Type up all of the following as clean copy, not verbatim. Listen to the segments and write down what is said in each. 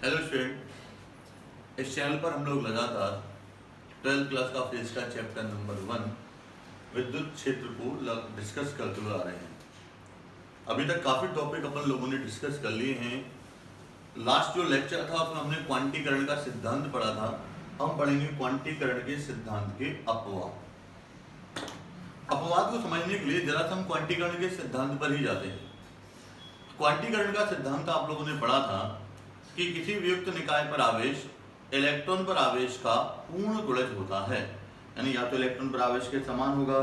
Hello student, इस channel पर हम लोग लगातार 12th क्लास का फिजिक्स का चैप्टर नंबर 1 विद्युत क्षेत्र को डिस्कस करते हुए आ रहे हैं। अभी तक काफ़ी टॉपिक अपन लोगों ने डिस्कस कर लिए हैं। लास्ट जो लेक्चर था उसमें हमने क्वांटीकरण का सिद्धांत पढ़ा था। हम पढ़ेंगे क्वांटीकरण के सिद्धांत के अपवाद। अपवाद को समझने के लिए जरा हम क्वांटीकरण के सिद्धांत पर ही जाते हैं। क्वांटीकरण का सिद्धांत आप लोगों ने पढ़ा था कि किसी वियुक्त निकाय पर आवेश इलेक्ट्रॉन पर आवेश का पूर्ण गुणज होता है, यानी या तो इलेक्ट्रॉन पर आवेश के समान होगा,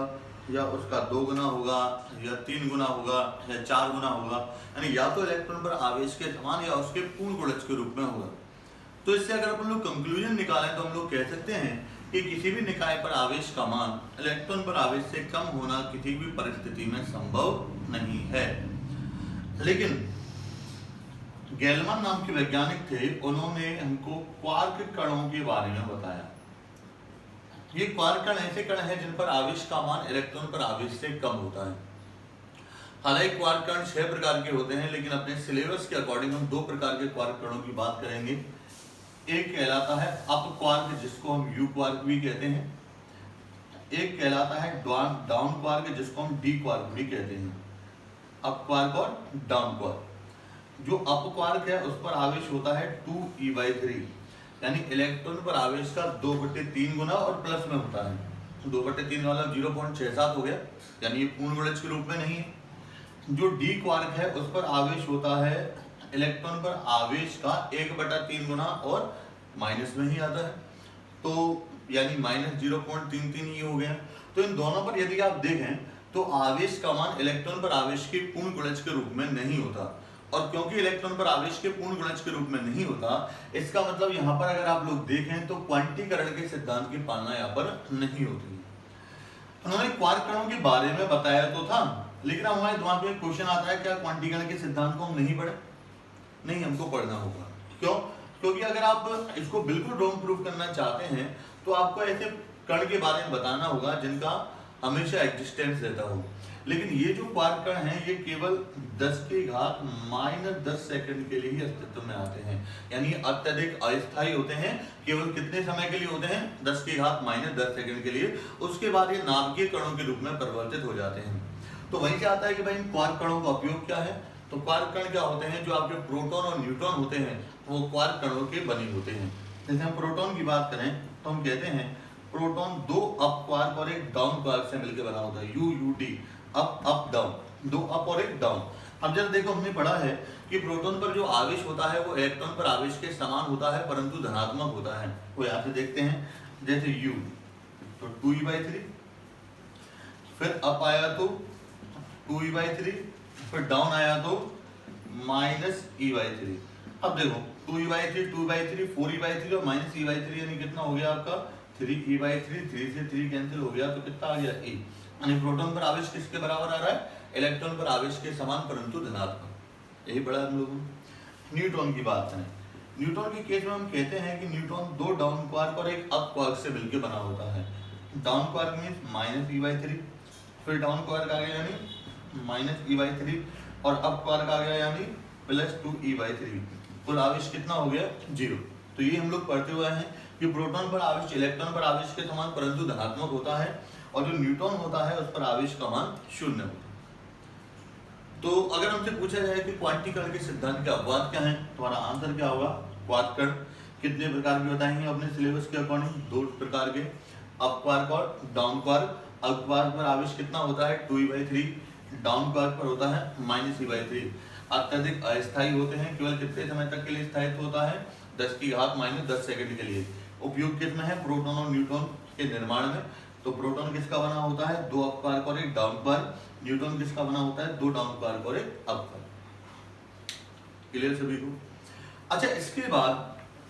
या उसका 2 गुना होगा, या 3 गुना होगा, या 4 गुना होगा, यानी या तो इलेक्ट्रॉन पर आवेश के समान या उसके पूर्ण गुणज के रूप में होगा। तो इससे अगर अपन लोग कंक्लूजन निकालें तो हम लोग कह सकते हैं कि किसी भी निकाय पर आवेश का मान इलेक्ट्रॉन पर आवेश से कम होना किसी भी परिस्थिति में संभव नहीं है। लेकिन गैलमैन नाम के वैज्ञानिक थे, उन्होंने हमको क्वार्क कणों के बारे में बताया। ये क्वार्क कण ऐसे कण हैं जिन पर आवेश का मान इलेक्ट्रॉन पर आवेश से कम होता है। हालांकि क्वार्क कण 6 प्रकार के होते हैं, लेकिन अपने सिलेबस के अकॉर्डिंग हम 2 प्रकार के क्वार्क कणों की बात करेंगे। एक कहलाता है अप क्वार्क, जिसको हम यू क्वार्क भी कहते हैं। एक कहलाता है डाउन क्वार्क, जिसको हम डी क्वार्क भी कहते हैं। अप क्वार्क और डाउन क्वार्क। जो अप क्वार्क है उस पर आवेश होता है 2e/3, यानी इलेक्ट्रॉन पर आवेश का 2/3 गुना और प्लस में होता है। 2/3 वाला 0.67 हो गया, यानी ये पूर्ण गुणज के रूप में नहीं है। जो डी क्वार्क है उस पर आवेश होता है इलेक्ट्रॉन पर आवेश का 1/3 गुना और माइनस में ही आता है, तो यानी -0.33 ही हो गया। तो इन दोनों पर यदि आप देखें तो आवेश का मान इलेक्ट्रॉन पर आवेश के पूर्ण गुणज के रूप में नहीं होता। और क्योंकि इलेक्ट्रॉन पर आवेश के पूर्ण गुणज के रूप में नहीं होता, इसका मतलब यहाँ पर अगर आप लोग देखें तो क्वांटीकरण के सिद्धांत की पालना यहाँ पर नहीं होती। उन्होंने क्वार्क कणों के बारे में बताया तो था, लेकिन हमारे दिमाग में क्वेश्चन आता है, क्या क्वांटीकरण के सिद्धांत को हम नहीं पढ़े? नहीं, हमको पढ़ना होगा। क्यों? क्योंकि अगर आप इसको बिल्कुल रॉन्ग प्रूव करना चाहते हैं तो आपको ऐसे कण के बारे में बताना होगा जिनका हमेशा एग्जिस्टेंस रहता हो। लेकिन ये जो क्वार्क कण हैं ये केवल 10⁻⁻10 सेकंड के लिए ही अस्तित्व में आते हैं, यानी अत्यधिक अस्थायी होते हैं। केवल कितने समय के लिए होते हैं? 10⁻⁻10 सेकंड के लिए। उसके बाद ये नाभिकीय कणों के रूप में परिवर्तित हो जाते हैं। तो वहीं से आता है कि भाई इन क्वार्क कणों का उपयोग क्या है। तो क्वार्क कण क्या होते हैं? जो आपके प्रोटॉन और न्यूट्रॉन होते हैं वो क्वार्क कणों के बने होते हैं। जैसे हम प्रोटॉन की बात करें तो हम कहते हैं प्रोटॉन 2 अप क्वार्क और एक डाउन क्वार्क से मिलकर बना होता है, UUD, up up down, 2 up और एक डाउन। अब जरा देखो, हमने पढ़ा है कि प्रोटॉन पर जो आवेश होता है वो इलेक्ट्रॉन पर आवेश के समान होता है, परंतु धनात्मक होता है। वो यहाँ से देखते हैं, जैसे U तो 2e/3, फिर अप आया तो 2e/3, फिर डाउन आया तो -e/3। अब देखो 2e/3, 2e/3, 4e/3 और -e/3, यानी कितना हो गया आपका 3e/3। 3 से 3 कैंसिल हो गया तो कितना आ गया a। यानी प्रोटॉन पर आवेश किसके बराबर आ रहा है? इलेक्ट्रॉन पर आवेश के समान, परंतु धनात्मक। यही बड़ा हम लोग। न्यूट्रॉन की बात करें, न्यूट्रॉन के केस में हम कहते हैं कि न्यूट्रॉन 2 डाउन क्वार्क और एक अप क्वार्क से मिलकर बना होता है। डाउन क्वार्क मींस -e/3, फिर डाउन क्वार्क आ गया यानी -e/3, और अप क्वार्क आ गया यानी +2e/3। कुल आवेश कितना हो गया? 0। तो ये हम लोग पढ़ते हुए हैं कि प्रोटॉन पर आवेश इलेक्ट्रॉन पर आवेश के समान परंतु धनात्मक होता है, और जो न्यूट्रॉन होता है उस पर आवेश का मान 0 होता है। तो अगर हमसे पूछा जाए कि क्वांटीकरण के सिद्धांत के अपवाद क्या हैं, तुम्हारा आंसर क्या होगा? क्वार्क कण कितने प्रकार के बताएंगे अपने सिलेबस के अकॉर्डिंग? 2 प्रकार के, अप क्वार्क और डाउन क्वार्क। अप क्वार्क पर आवेश कितना होता है? 2e/3, डाउन क्वार्क पर होता है -e/3। अत्यधिक अस्थायी होते हैं, केवल कितने समय तक के लिए स्थायित्व होता है? 10⁻⁻10 सेकंड के लिए। उपयोग किसमें है? प्रोटॉन और न्यूट्रॉन के निर्माण में। तो प्रोटॉन किसका बना होता है? 2 अप क्वार्क और एक डाउन क्वार्क। न्यूट्रॉन किसका बना होता है? 2 डाउन क्वार्क और एक अप क्वार्क। क्लियर सभी को? अच्छा, इसके बाद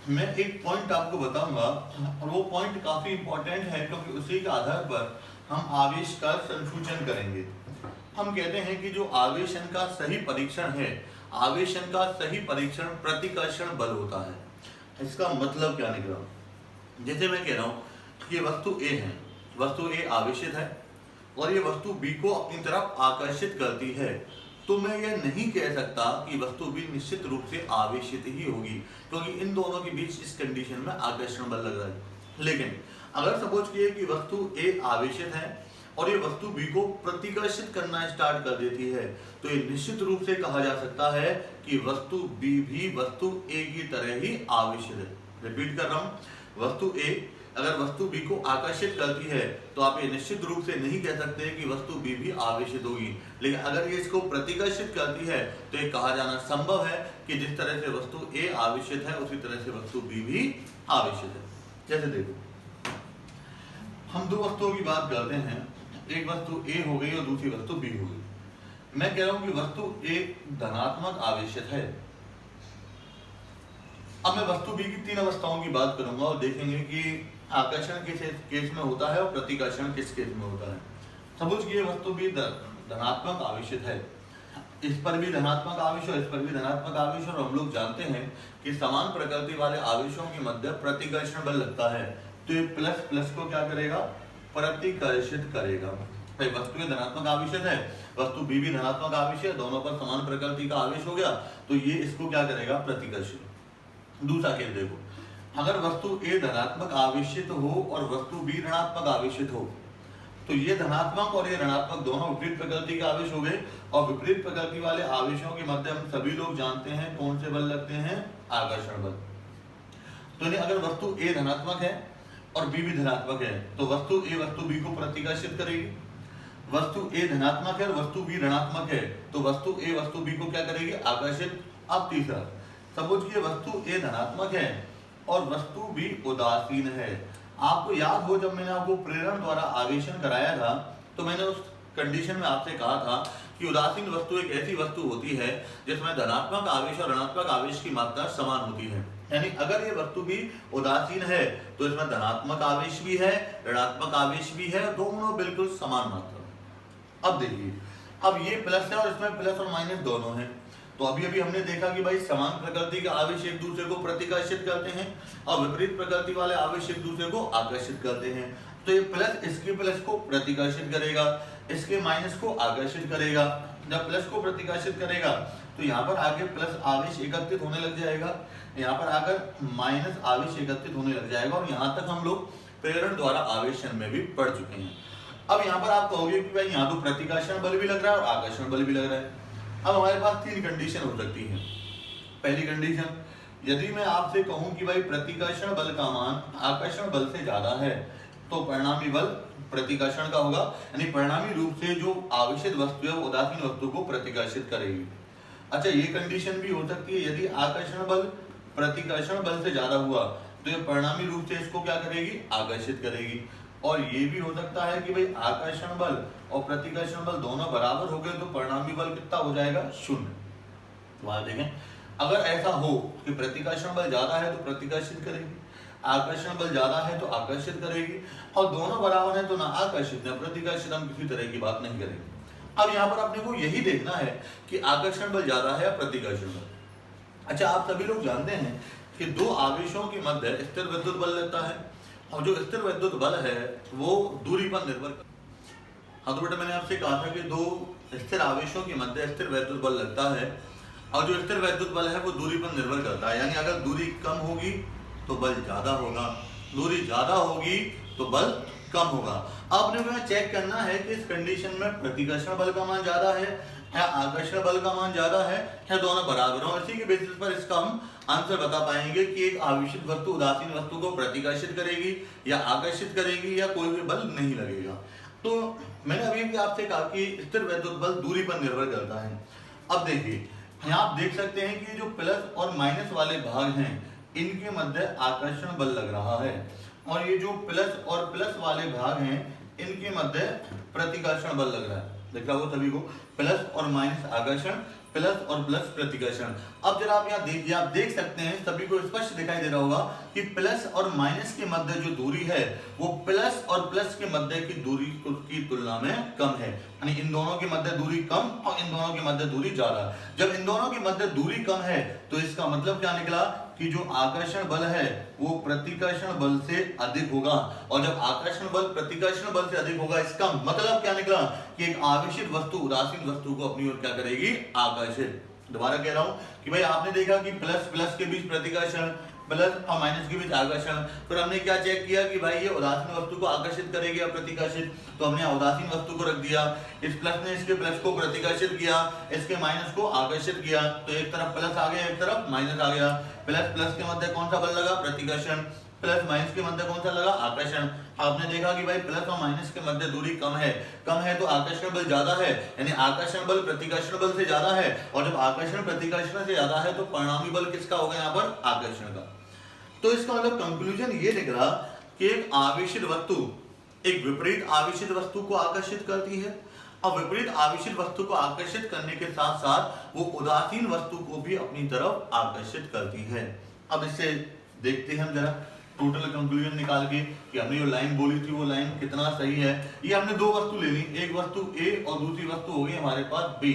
मैं एक पॉइंट आपको बताऊंगा, और वो पॉइंट काफी इंपॉर्टेंट है क्योंकि उसी के आधार पर हम आवेश का संसूचन करेंगे। हम कहते हैं कि जो आवेशन का सही परीक्षण है, आवेशन का सही परीक्षण प्रतिकर्षण बल होता है। इसका मतलब क्या निकला? जैसे मैं कह रहा हूं कि ये वस्तु A है, वस्तु A आवेशित है और ये वस्तु B को अपनी तरफ आकर्षित करती है, तो मैं यह नहीं कह सकता कि वस्तु बी निश्चित रूप से आवेशित ही होगी, क्योंकि इन दोनों के बीच इस कंडीशन में आकर्षण बल लग रहा है। लेकिन अगर सपोज किए कि वस्तु ए आवेशित है और ये वस्तु बी को प्रतिकर्षित करना स्टार्ट कर देती है, तो ये निश्चित रूप से कहा जा सकता है कि वस्तु बी भी वस्तु ए की तरह ही आवेशित है। रिपीट कर रहा हूं, वस्तु ए अगर वस्तु बी को आकर्षित करती है तो आप ये निश्चित रूप से नहीं कह सकते कि वस्तु बी भी आवेशित होगी, लेकिन अगर ये इसको प्रतिकर्षित करती है तो ये कहा जाना संभव है कि जिस तरह से वस्तु ए आवेशित है उसी तरह से वस्तु बी भी आवेशित है। जैसे देखो, हम दो वस्तुओं की बात करते हैं, एक वस्तु ए हो गई और दूसरी वस्तु बी हो गई। मैं कह रहा हूं कि वस्तु ए धनात्मक आवेशित है। अब मैं वस्तु बी की तीन अवस्थाओं की बात करूंगा और देखेंगे कि आकर्षण किस केस में होता है और प्रतिकर्षण किस केस में होता है। सपोज कि ये वस्तु भी धनात्मक आवेशित है, इस पर भी धनात्मक आवेश और इस पर भी धनात्मक आवेश, और हम लोग जानते हैं कि समान प्रकृति वाले आवेशों के मध्य प्रतिकर्षण बल लगता है, तो ये प्लस प्लस को क्या करेगा, प्रतिकर्षित करेगा। भाई वस्तु धनात्मक आवेशित है, वस्तु बी भी धनात्मक आवेश है, दोनों पर समान प्रकृति का आवेश हो गया, तो ये इसको क्या करेगा, प्रतिकर्षित। दूसरा केस देखो, अगर वस्तु ए धनात्मक आवेशित हो और वस्तु बी ऋणात्मक आवेशित हो, तो ये धनात्मक और ये ऋणात्मक दोनों विपरीत प्रकृति के आवेश हो गए, और विपरीत प्रकृति वाले आवेशों के मध्य हम सभी लोग जानते हैं कौन से बल लगते हैं, आकर्षण बल। तो अगर वस्तु ए धनात्मक है और बी भी धनात्मक है तो वस्तु ए वस्तु बी को प्रतिकर्षित करेगी। वस्तु ए धनात्मक है और वस्तु बी ऋणात्मक है तो वस्तु ए वस्तु बी को क्या करेगी, आकर्षित। अब तीसरा, सपोज कि वस्तु ए धनात्मक है और वस्तु बी उदासीन है। आपको याद हो जब मैंने आपको प्रेरण द्वारा आवेशन कराया था तो मैंने उस कंडीशन में आपसे कहा था कि उदासीन वस्तु एक ऐसी वस्तु होती है जिसमें धनात्मक आवेश और ऋणात्मक आवेश की मात्रा समान होती है। यानी अगर ये वस्तु भी उदासीन है तो इसमें धनात्मक आवेश भी है, ऋणात्मक आवेश भी है, दोनों बिल्कुल समान मात्रा। अब देखिए, अब ये प्लस है और इसमें प्लस और माइनस दोनों हैं, तो अभी अभी हमने देखा कि भाई समान प्रकृति के आवेश एक दूसरे को प्रतिकर्षित करते हैं और विपरीत प्रकृति वाले आवेश एक दूसरे को आकर्षित करते हैं। तो ये प्लस इसके प्लस को प्रतिकर्षित करेगा, इसके माइनस को आकर्षित करेगा। जब प्लस को प्रतिकर्षित करेगा तो यहाँ पर आगे प्लस आवेश एकत्रित होने लग जाएगा, यहाँ पर आकर माइनस आवेश एकत्रित होने लग जाएगा, और यहाँ तक हम लोग प्रेरण द्वारा आवेशन में भी पढ़ चुके हैं। अब यहाँ पर आप कहोगे कि भाई यहाँ तो प्रतिकर्षण बल भी लग रहा है और आकर्षण बल भी लग रहा है। अब हमारे पास तीन कंडीशन हो सकती है। पहली कंडीशन, यदि मैं आपसे कहूं कि भाई प्रतिकर्षण बल का मान आकर्षण बल से ज्यादा है तो परिणामी बल प्रतिकर्षण का होगा, यानी परिणामी रूप से जो आवेशित वस्तु है वो उदासीन वस्तु को प्रतिकर्षित करेगी। अच्छा, ये कंडीशन भी हो सकती है, यदि आकर्षण बल प्रतिकर्षण बल से ज्यादा हुआ तो ये परिणामी रूप से इसको क्या करेगी, आकर्षित करेगी। और ये भी हो सकता है कि भाई आकर्षण बल और प्रतिकर्षण बल दोनों बराबर हो गए तो परिणामी बल कितना हो जाएगा, 0। वहां देखें, अगर ऐसा हो कि प्रतिकर्षण बल ज्यादा है तो प्रतिकर्षित करेगी, आकर्षण बल ज्यादा है तो आकर्षित करेगी, और दोनों बराबर है तो ना आकर्षित ना प्रतिकर्षित, हम किसी तरह की बात नहीं करेंगे। अब यहाँ पर अपने को यही देखना है कि आकर्षण बल ज्यादा है या प्रतिकर्षण बल। अच्छा, आप सभी लोग जानते हैं कि दो आवेशों के मध्य स्थिर विद्युत बल लगता है, और जो स्थिर विद्युत बल है वो दूरी पर निर्भर करता है। हाँ तो बेटा, मैंने आपसे कहा था कि दो स्थिर आवेशों के मध्य स्थिर विद्युत बल लगता है, और जो स्थिर विद्युत बल है वो दूरी पर निर्भर करता है। यानी अगर दूरी कम होगी तो बल ज्यादा होगा, दूरी ज्यादा होगी तो बल कम होगा। अब अपने चेक करना है कि इस कंडीशन में प्रतिकर्षण बल का मान ज्यादा है या आकर्षण बल का मान ज्यादा है या दोनों बराबर हो। इसी के बेसिस पर इसका हम आंसर बता पाएंगे कि एक आवेशित वस्तु उदासीन वस्तु को प्रतिकर्षित करेगी या आकर्षित करेगी या कोई भी बल नहीं लगेगा। तो मैंने अभी भी आपसे कहा कि स्थिर विद्युत बल दूरी पर निर्भर करता है। अब देखिए, यहाँ आप देख सकते हैं कि जो प्लस और माइनस वाले भाग हैं इनके मध्य आकर्षण बल लग रहा है, और ये जो प्लस और प्लस वाले भाग हैं इनके मध्य प्रतिकर्षण बल लग रहा है। देख रहा हो सभी को, प्लस और माइनस आकर्षण, प्लस और प्लस प्रतिकर्षण। अब जरा आप यहाँ देखिए, आप देख सकते हैं सभी को स्पष्ट दिखाई दे रहा होगा कि प्लस और माइनस के मध्य जो दूरी है वो प्लस और प्लस के मध्य की दूरी की तुलना में कम है, यानी इन दोनों के मध्य दूरी कम और इन दोनों के मध्य दूरी ज्यादा। जब इन दोनों के मध्य दूरी कम है तो इसका मतलब क्या निकला कि जो आकर्षण बल है वो प्रतिकर्षण बल से अधिक होगा, और जब आकर्षण बल प्रतिकर्षण बल से अधिक होगा इसका मतलब क्या निकला कि एक आवेशित वस्तु उदासीन वस्तु को अपनी ओर क्या करेगी, आकर्षित। दोबारा कह रहा हूं कि भाई आपने देखा कि प्लस प्लस के बीच प्रतिकर्षण, प्लस और माइनस के बीच आकर्षण, फिर हमने क्या चेक किया कि भाई ये उदासीन वस्तु को आकर्षित करेगी या प्रतिकर्षित, तो हमने उदासीन वस्तु को रख दिया, इस प्लस ने इसके प्लस को प्रतिकर्षित किया, इसके माइनस को आकर्षित किया, तो एक तरफ प्लस आ गया एक तरफ माइनस आ गया। प्लस प्लस के मध्य कौन सा बल लगा, प्रतिकर्षण, प्लस माइनस के मध्य कौन सा लगा, आकर्षण। आपने देखा कि भाई प्लस और माइनस के मध्य दूरी कम है तो आकर्षण बल ज्यादा है, यानी आकर्षण बल प्रतिकर्षण बल से ज्यादा है, और जब आकर्षण प्रतिकर्षण से ज्यादा है तो परिणामी बल किसका होगा यहाँ पर, आकर्षण का। तो इसका मतलब कंक्लूजन ये निकला कि एक आवेशित वस्तु एक विपरीत आवेशित वस्तु को आकर्षित करती है, और विपरीत आवेशित वस्तु को आकर्षित करने के साथ साथ वो उदासीन वस्तु को भी अपनी तरफ आकर्षित करती है। अब इससे देखते हैं हम जरा टोटल कंक्लूजन निकाल के कि हमने जो लाइन बोली थी वो लाइन कितना सही है। ये हमने दो वस्तु ले ली, एक वस्तु ए और दूसरी वस्तु हो गई हमारे पास बी।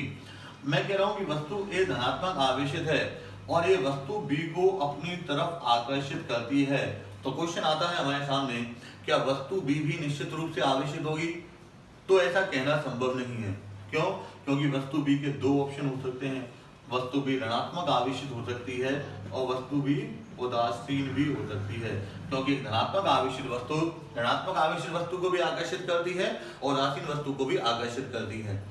मैं कह रहा हूं कि वस्तु ए धनात्मक आवेशित है और ये वस्तु बी को अपनी तरफ आकर्षित करती है, तो क्वेश्चन आता है हमारे सामने, क्या वस्तु बी भी निश्चित रूप से आवेशित होगी? तो ऐसा कहना संभव नहीं है। क्यों? क्योंकि वस्तु बी के दो ऑप्शन हो सकते हैं, वस्तु बी ऋणात्मक आवेशित हो सकती है और वस्तु बी उदासीन भी हो सकती है, क्योंकि धनात्मक आवेशित वस्तु ऋणात्मक आवेशित वस्तु को भी आकर्षित करती है और उदासीन वस्तु को भी आकर्षित करती है।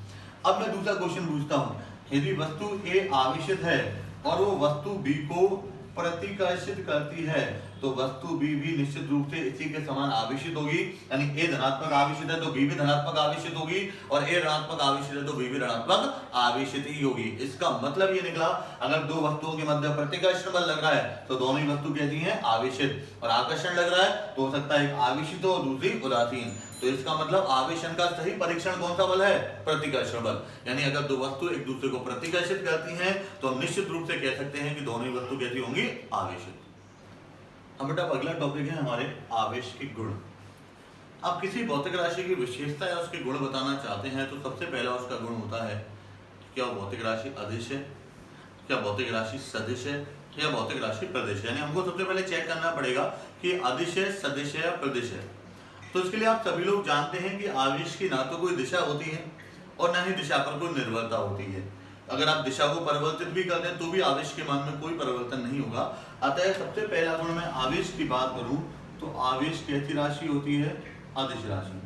अब मैं दूसरा क्वेश्चन पूछता हूं, यदि वस्तु ए आवेशित है और वो वस्तु बी को प्रतिकर्षित करती है तो वस्तु बी भी निश्चित रूप से इसी के समान आवेशित होगी, यानी ए धनात्मक आवेशित है तो बी भी धनात्मक आवेशित होगी, और ए ऋणात्मक आवेशित है तो बी भी ऋणात्मक आवेशित ही होगी। इसका मतलब ये निकला अगर दो वस्तुओं के मध्य प्रतिकर्षण बल लग रहा है तो दोनों ही वस्तु कहती है आवेशित, और आकर्षण लग रहा है तो हो सकता है एक आवेशित हो और दूसरी उदासीन। तो इसका मतलब आवेशन का सही परीक्षण कौन सा बल है, प्रतिकर्षण बल। यानी अगर दो वस्तु एक दूसरे को प्रतिकर्षित करती हैं तो हम निश्चित रूप से कह सकते हैं कि दोनों ही वस्तु कैसी होंगी, आवेशित। अब बेटा अगला टॉपिक है हमारे आवेश के गुण। आप किसी भौतिक राशि की विशेषता या उसके गुण बताना चाहते हैं तो सबसे पहला उसका गुण होता है क्या भौतिक राशि अदिश है, क्या भौतिक राशि सदिश है, या भौतिक राशि प्रदिश है। यानी हमको सबसे पहले चेक करना पड़ेगा कि अदिश है, सदिश है या प्रदिश है। तो इसके लिए आप सभी लोग जानते हैं कि आवेश की ना तो कोई दिशा होती है और ना ही दिशा पर कोई निर्भरता होती है। अगर आप दिशा को परिवर्तित भी कर दें तो भी आवेश के मान में कोई परिवर्तन नहीं होगा। अतः सबसे पहला गुण मैं आवेश की बात करूं तो आवेश कैसी राशि होती है, अदिश राशि।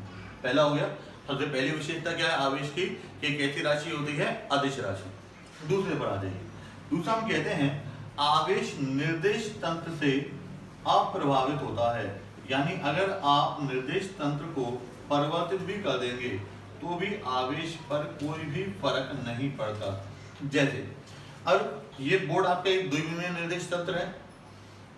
पहला हो गया, सबसे पहली विशेषता क्या है आवेश की, कि कैसी राशि होती है, अदिश राशि। दूसरे पर आ जाइए, दूसरा हम कहते हैं आवेश निर्देश तंत्र से अप्रभावित होता है, यानी अगर आप निर्देश तंत्र को परिवर्तित भी कर देंगे तो भी आवेश पर कोई भी फर्क नहीं पड़ता। जैसे अब ये बोर्ड आपका एक द्विविमीय निर्देश तंत्र है,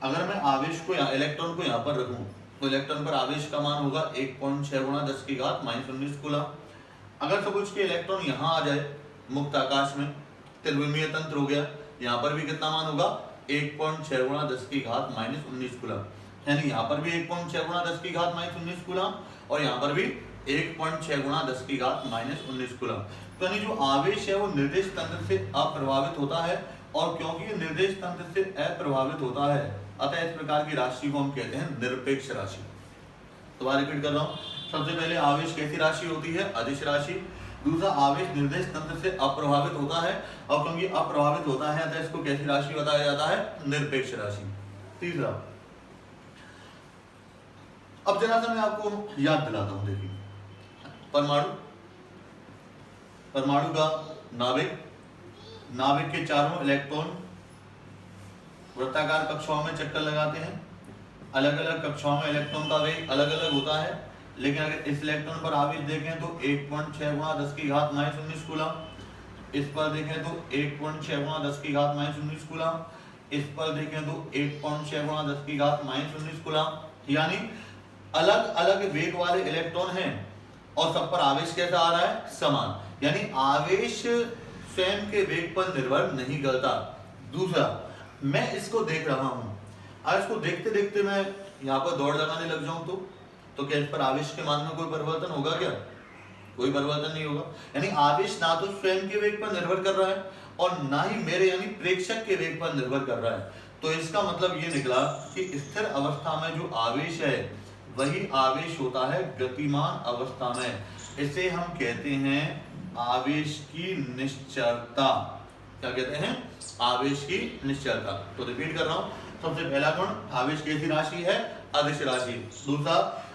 अगर मैं आवेश को इलेक्ट्रॉन को यहाँ पर रखूं तो इलेक्ट्रॉन पर आवेश का मान होगा 1.6 गुणा 10 की घात -19 कूलम। अगर सपोज के इलेक्ट्रॉन यहाँ आ जाए मुक्त आकाश में, त्रिविमीय तंत्र हो गया, यहाँ पर भी कितना मान होगा 1.6 गुणा 10 की घात -19 कूलम, यानी यहाँ पर भी 1.6 गुणा 10 की घात -19 कूलम और यहाँ पर भी 1.6 गुणा 10 की घात -19 कूलम। तो यानी जो आवेश है वो निर्देश तंत्र से अप्रभावित होता है, और क्योंकि ये निर्देश तंत्र से अप्रभावित होता है अतः इस प्रकार की राशि को हम कहते हैं निरपेक्ष राशि। दोबारा रिपीट कर रहा हूँ, सबसे पहले आवेश कैसी राशि होती है, अदिश राशि। दूसरा आवेश निर्देश तंत्र से अप्रभावित होता है, और क्योंकि अप्रभावित होता है अतः इसको कैसी राशि बताया जाता है, निरपेक्ष राशि। तीसरा, अब जरा सा मैं आपको याद दिलाता हूं, देखिए परमाणु का नाभिक के चारों इलेक्ट्रॉन वृत्ताकार कक्षाओं में चक्कर लगाते हैं। अलग अलग कक्षाओं में इलेक्ट्रॉन का वेग अलग अलग होता है, लेकिन अगर इस इलेक्ट्रॉन पर आवेश देखें तो 1.6 गुणा 10 की घात -19 कूलम, इस पर देखें तो 1.6 गुणा 10 की घात -19 कूलम, इस पर देखें तो 1.6 गुणा 10 की घात -19 कूलम। यानी अलग अलग वेग वाले इलेक्ट्रॉन हैं और सब पर आवेश कैसा आ रहा है, समान। यानी आवेश स्वयं के वेग पर निर्भर नहीं करता, दूसरा, मैं इसको देख रहा हूं, आज इसको देखते देखते मैं यहाँ पर दौड़ लगाने लग जाऊं तो क्या इस पर आवेश के मान में कोई परिवर्तन होगा क्या? कोई परिवर्तन नहीं होगा। यानी आवेश ना तो स्वयं के वेग पर निर्भर कर रहा है और ना ही मेरे यानी प्रेक्षक के वेग पर निर्भर कर रहा है। तो इसका मतलब ये निकला कि स्थिर अवस्था में जो आवेश है वही आवेश होता है गतिमान अवस्था में। इसे हम कहते हैं आवेश की निश्चलता। क्या कहते हैं? आवेश की निश्चलता। तो रिपीट कर रहा हूं, सबसे पहला गुण आवेश कैसी राशि है? अदिश राशि। दूसरा,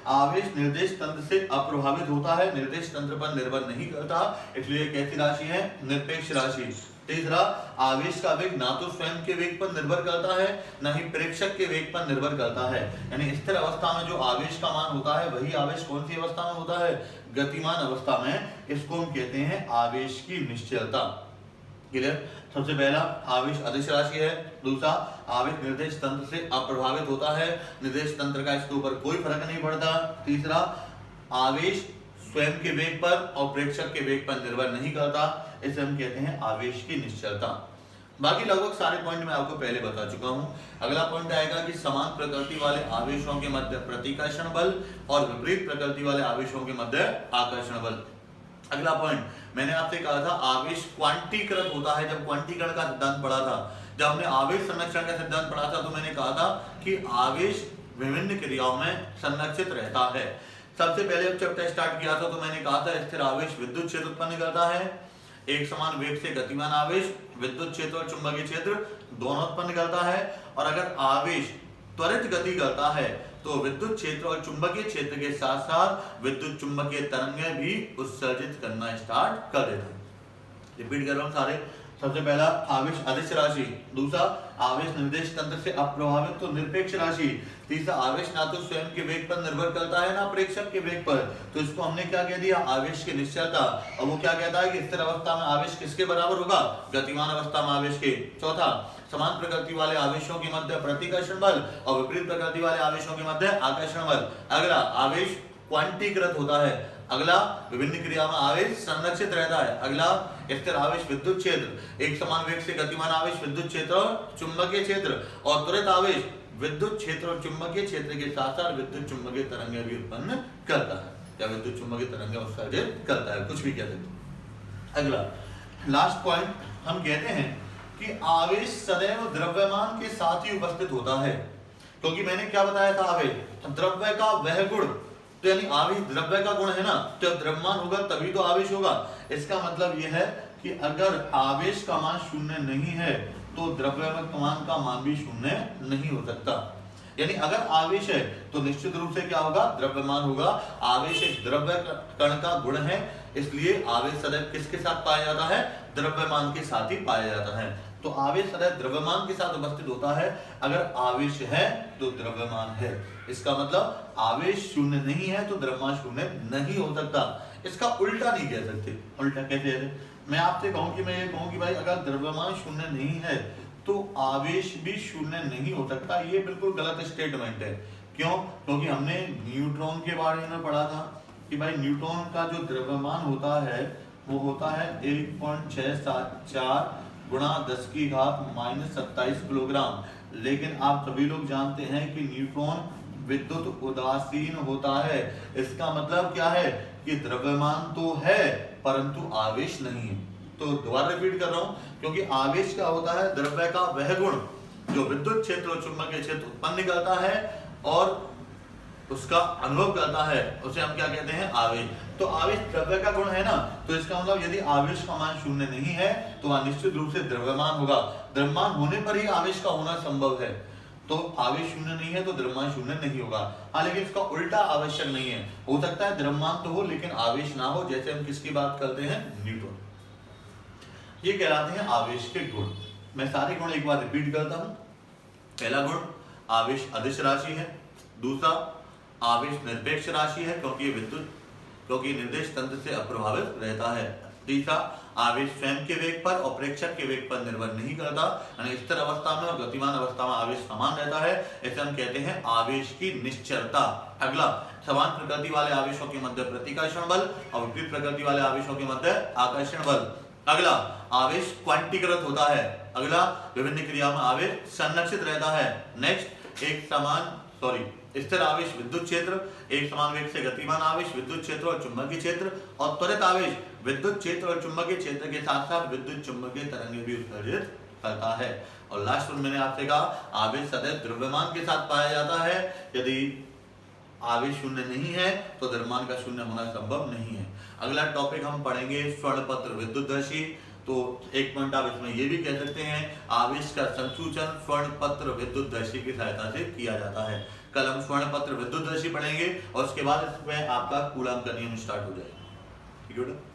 आवेश निर्देश तंत्र से अप्रभावित होता है, निर्देश तंत्र पर निर्भर नहीं करता, इसलिए कैसी राशि है? निरपेक्ष राशि। तीसरा, आवेश का वेग ना तो स्वयं के वेग पर निर्भर करता है ना ही प्रेक्षक के वेग पर निर्भर करता है। यानी स्थिर अवस्था में जो आवेश का मान होता है वही आवेश कौन सी अवस्था में होता है? गतिमान अवस्था में। इसको हम कहते हैं आवेश की निश्चलता। क्लियर? सबसे पहला आवेश अदिश राशि है। दूसरा, आवेश निर्देश तंत्र से अप्रभावित होता है, निर्देश तंत्र का इसके ऊपर कोई फर्क नहीं पड़ता। तीसरा, आवेश स्वयं के वेग पर और प्रेक्षक के वेग पर निर्भर नहीं करता, इसे हम कहते हैं आवेश की निश्चलता। बाकी लगभग सारे पॉइंट मैं आपको पहले बता चुका हूं। अगला पॉइंट आएगा कि समान प्रकृति वाले आवेशों के मध्य प्रतिकर्षण बल और विपरीत प्रकृति वाले आवेशों के मध्य आकर्षण बल। अगला पॉइंट, मैंने आपसे कहा था आवेश क्वांटीकृत होता है जब क्वांटीकरण का सिद्धांत पढ़ा था। जब हमने आवेश संरक्षण का सिद्धांत पढ़ा था तो मैंने कहा था कि आवेश विभिन्न क्रियाओं में संरक्षित रहता है। सबसे पहले जब चैप्टर स्टार्ट किया था तो मैंने कहा था स्थिर आवेश विद्युत क्षेत्र उत्पन्न करता है, एक समान वेग से गतिमान आवेश विद्युत क्षेत्र और चुंबकीय क्षेत्र दोनों उत्पन्न करता है, और अगर आवेश त्वरित गति करता है तो विद्युत क्षेत्र और चुंबकीय क्षेत्र के साथ साथ विद्युत चुंबकीय तरंगें भी उत्सर्जित करना स्टार्ट कर देता है। रिपीट कर रहा हूं सारे। सबसे पहला आवेश अदिश राशि। दूसरा, आवेश निर्देश तंत्र से अप्रभावित तो निरपेक्ष राशि। तीसरा, आवेश ना तो स्वयं के वेग पर निर्भर करता है ना प्रेक्षक के वेग पर, तो इसको हमने क्या कह दिया? आवेश की निश्चलता। और वो क्या कहता है कि स्थिर अवस्था में आवेश किसके बराबर होगा? गतिमान अवस्था में आवेश के। चौथा, समान प्रकृति वाले आवेशों के मध्य प्रतिकर्षण बल और विपरीत प्रकृति वाले आवेशों के मध्य आकर्षण बल। अगला, आवेश क्वांटीकृत होता है। अगला, विभिन्न क्रिया में आवेश संरक्षित रहता है। अगला, स्थिर आवेश विद्युत क्षेत्र, एक समान वेग से गतिमान आवेश विद्युत क्षेत्र और चुंबकीय क्षेत्र, और त्वरित आवेश विद्युत क्षेत्र और चुंबकीय क्षेत्र के साथ साथ विद्युत चुंबकीय तरंगें भी उत्पन्न करता है, या विद्युत चुंबकीय तरंगें उत्सर्जित करता है, कुछ भी कह सकते। अगला लास्ट पॉइंट, हम कहते हैं कि आवेश सदैव द्रव्यमान के साथ ही उपस्थित होता है, क्योंकि मैंने क्या बताया था? आवेश द्रव्य का वह गुण, तो यानी आवेश द्रव्य का गुण है ना, तो द्रव्यमान होगा तभी तो आवेश होगा। इसका मतलब यह है कि अगर आवेश का मान शून्य नहीं है तो द्रव्यमान का मान भी शून्य नहीं हो सकता। यानी अगर आवेश है तो निश्चित रूप से क्या होगा? द्रव्यमान होगा। आवेश एक द्रव्य कण का गुण है, इसलिए आवेश सदैव किसके साथ पाया जाता है? द्रव्यमान के साथ ही पाया जाता है। तो आवेश सदैव द्रव्यमान के साथ उपस्थित होता है। अगर आवेश है तो द्रव्यमान है। इसका मतलब आवेश शून्य नहीं है तो द्रव्यमान शून्य नहीं हो सकता। इसका उल्टा नहीं कह सकते। उल्टा कैसे है? मैं आपसे कहूं कि मैं ये कहूं कि भाई अगर द्रव्यमान शून्य नहीं है तो आवेश भी शून्य नहीं हो सकता, ये बिल्कुल गलत स्टेटमेंट है। क्यों? क्योंकि हमने न्यूट्रॉन के बारे में पढ़ा था कि भाई न्यूट्रॉन का जो द्रव्यमान होता है वो होता है 1.674 गुणा 10 की घात -27 किलोग्राम। लेकिन आप सभी लोग जानते हैं कि न्यूट्रॉन विद्युत उदासीन होता है। इसका मतलब क्या है कि द्रव्यमान तो है परंतु आवेश नहीं है। तो दोबारा रिपीट कर रहा हूं, क्योंकि आवेश क्या होता है? द्रव्य का वह गुण जो विद्युत क्षेत्र और चुंबकीय क्षेत्र उत्पन्न करता है और उसका अनुभव करता है, उसे हम क्या कहते हैं? आवेश। तो आवेश द्रव्य का गुण है ना, तो इसका मतलब यदि आवेश का मान शून्य नहीं है तो वह निश्चित रूप से द्रव्यमान होगा। द्रव्यमान होने पर ही आवेश का होना संभव है। तो आवेश शून्य नहीं है तो द्रव्यमान शून्य नहीं होगा। हाँ, लेकिन इसका उल्टा आवश्यक नहीं है। हो सकता है द्रव्यमान तो हो लेकिन आवेश ना हो, जैसे हम किसकी बात करते हैं? न्यूट्रॉन। ये कहलाते हैं आवेश के गुण। मैं सारे गुण एक बार रिपीट करता हूं। पहला गुण आवेश अदिश राशि है। दूसरा, आवेश निरपेक्ष राशि है क्योंकि निर्देश तंत्र से अप्रभावित रहता है। तीसरा, आवेश स्वयं के वेग पर और प्रेक्षक के वेग पर निर्भर नहीं करता, यानी स्थिर अवस्था में और गतिमान अवस्था में आवेश समान रहता है। इसे हम कहते हैं आवेश की निश्चलता। अगला, समान प्रकृति वाले आवेशों के मध्य प्रतिकर्षण बल और विपरीत प्रकृति वाले आवेशों के मध्य आकर्षण बल। अगला, आवेश क्वांटीकृत होता है। अगला, विभिन्न क्रिया में आवेश संरक्षित रहता है। नेक्स्ट, स्थिर आवेश विद्युत क्षेत्र, एक समान वेग से गतिमान आवेश विद्युत क्षेत्र और चुंबकीय क्षेत्र, और त्वरित आवेश विद्युत क्षेत्र और चुंबकीय क्षेत्र के साथ साथ विद्युत चुंबकीय तरंगें भी उत्सर्जित करता है। और लास्ट में मैंने आपसे कहा, आवेश सदैव द्रव्यमान के साथ पाया जाता है। यदि आवेश शून्य नहीं है तो द्रव्यमान का शून्य होना संभव नहीं है। अगला टॉपिक हम पढ़ेंगे स्वर्णपत्र विद्युतदर्शी। तो एक पॉइंट आप इसमें ये भी कह सकते हैं, आवेश का संसूचन स्वर्णपत्र विद्युतदर्शी की सहायता से किया जाता है। कल हम स्वर्णपत्र विद्युतदर्शी पढ़ेंगे और उसके बाद इसमें आपका कूलम का नियम स्टार्ट हो जाएगा। ठीक है बेटा।